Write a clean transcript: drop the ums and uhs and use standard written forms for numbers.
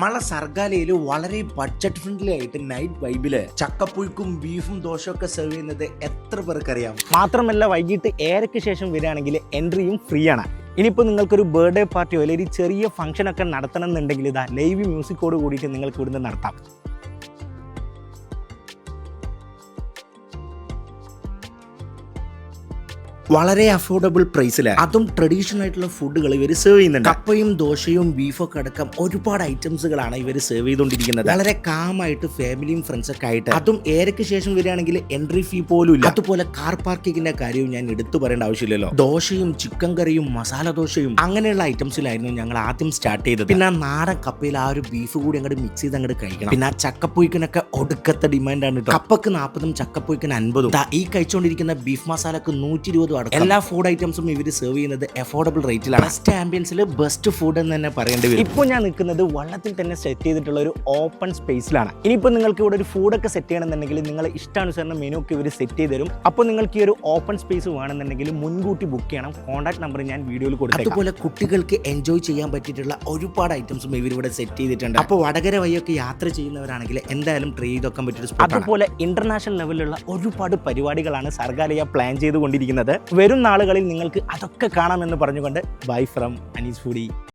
നമ്മളെ സർഗാലയിൽ വളരെ budget friendly ആയിട്ട് നൈറ്റ് വൈബില് ചക്കപ്പുഴുക്കും ബീഫും ദോശയും ഒക്കെ സെർവ് ചെയ്യുന്നത് എത്ര പേർക്കറിയാം. മാത്രമല്ല വൈകിട്ട് 7:00 ശേഷം വരികയാണെങ്കിൽ എൻട്രിയും ഫ്രീ ആണ്. ഇനിയിപ്പോൾ നിങ്ങൾക്കൊരു ബർത്ത്ഡേ പാർട്ടിയോ അല്ലെങ്കിൽ ഒരു ചെറിയ ഫംഗ്ഷനൊക്കെ നടത്തണം എന്നുണ്ടെങ്കിൽ ഇതാ ലൈവ് മ്യൂസിക്കോട് കൂടിയിട്ട് നിങ്ങൾക്ക് ഇവിടുന്ന് നടത്താം. വളരെ അഫോർഡബിൾ പ്രൈസിൽ അതും ട്രഡീഷണൽ ആയിട്ടുള്ള ഫുഡുകൾ ഇവർ സെർവ് ചെയ്യുന്നുണ്ട്. കപ്പയും ദോശയും ബീഫൊക്കെ അടക്കം ഒരുപാട് ഐറ്റംസുകളാണ് ഇവർ സെർവ് ചെയ്തുകൊണ്ടിരിക്കുന്നത്. വളരെ കാമായിട്ട് ഫാമിലിയും ഫ്രണ്ട്സ് ഒക്കെ ആയിട്ട്, അതും 7:00 ശേഷം വരികയാണെങ്കിൽ എൻട്രി ഫീ പോലും ഇല്ല. അതുപോലെ കാർ പാർക്കിങ്ങിന്റെ കാര്യവും ഞാൻ എടുത്തു പറയേണ്ട ആവശ്യമില്ലല്ലോ. ദോശയും ചിക്കൻ കറിയും മസാല ദോശയും അങ്ങനെയുള്ള ഐറ്റംസിലായിരുന്നു ഞങ്ങൾ ആദ്യം സ്റ്റാർട്ട് ചെയ്തത്. പിന്നെ ആ നാടൻ കപ്പയിൽ ആ ഒരു ബീഫ് കൂടി അങ്ങോട്ട് മിക്സ് ചെയ്ത് അങ്ങോട്ട് കഴിക്കണം. പിന്നെ ആ ചക്കപ്പുഴുക്കിനൊക്കെ ഒടുക്കത്തെ ഡിമാൻഡാണ് കേട്ടോ. കപ്പക്ക് 40, ചക്കപ്പുഴുക്കിന് 50. ഈ കഴിച്ചുകൊണ്ടിരിക്കുന്ന ബീഫ് മസാലക്ക് 120. എല്ലാ ഫുഡ് ഐറ്റംസും ഇവർ സെർവ് ചെയ്യുന്നത് അഫോർഡബിൾ റേറ്റിലാണ്. ബെസ്റ്റ് ആംബിയൻസിൽ ബെസ്റ്റ് ഫുഡ് എന്ന് തന്നെ പറയേണ്ടി വരും. ഇപ്പോൾ ഞാൻ നിൽക്കുന്നത് വള്ളത്തിൽ തന്നെ സെറ്റ് ചെയ്തിട്ടുള്ള ഒരു ഓപ്പൺ സ്പേസിലാണ്. ഇനിയിപ്പോൾ നിങ്ങൾക്ക് ഇവിടെ ഒരു ഫുഡൊക്കെ സെറ്റ് ചെയ്യണമെന്നുണ്ടെങ്കിൽ നിങ്ങൾ ഇഷ്ടാനുസരണം മെനു ഒക്കെ ഇവർ സെറ്റ് ചെയ്ത് തരും. അപ്പോൾ നിങ്ങൾക്ക് ഈ ഒരു ഓപ്പൺ സ്പേസ് വേണമെന്നുണ്ടെങ്കിൽ മുൻകൂട്ടി ബുക്ക് ചെയ്യണം. കോൺടാക്ട് നമ്പർ ഞാൻ വീഡിയോയിൽ കൊടുത്തു. അതുപോലെ കുട്ടികൾക്ക് എൻജോയ് ചെയ്യാൻ പറ്റിയിട്ടുള്ള ഒരുപാട് ഐറ്റംസും ഇവരിവിടെ സെറ്റ് ചെയ്തിട്ടുണ്ട്. അപ്പോൾ വടകര വഴിയൊക്കെ യാത്ര ചെയ്യുന്നവരാണെങ്കിൽ എന്തായാലും ട്രൈ ചെയ്ത് വെക്കാൻ പറ്റിയൊരു സ്പോട്ടാണ്. അതുപോലെ ഇന്റർനാഷണൽ ലെവലിലുള്ള ഒരുപാട് പരിപാടികളാണ് സർഗാലയ പ്ലാൻ ചെയ്തുകൊണ്ടിരിക്കുന്നത്. വരും നാളുകളിൽ നിങ്ങൾക്ക് അതൊക്കെ കാണാമെന്ന് പറഞ്ഞുകൊണ്ട് ബൈ ഫ്രം അനീസ് ഫുഡി.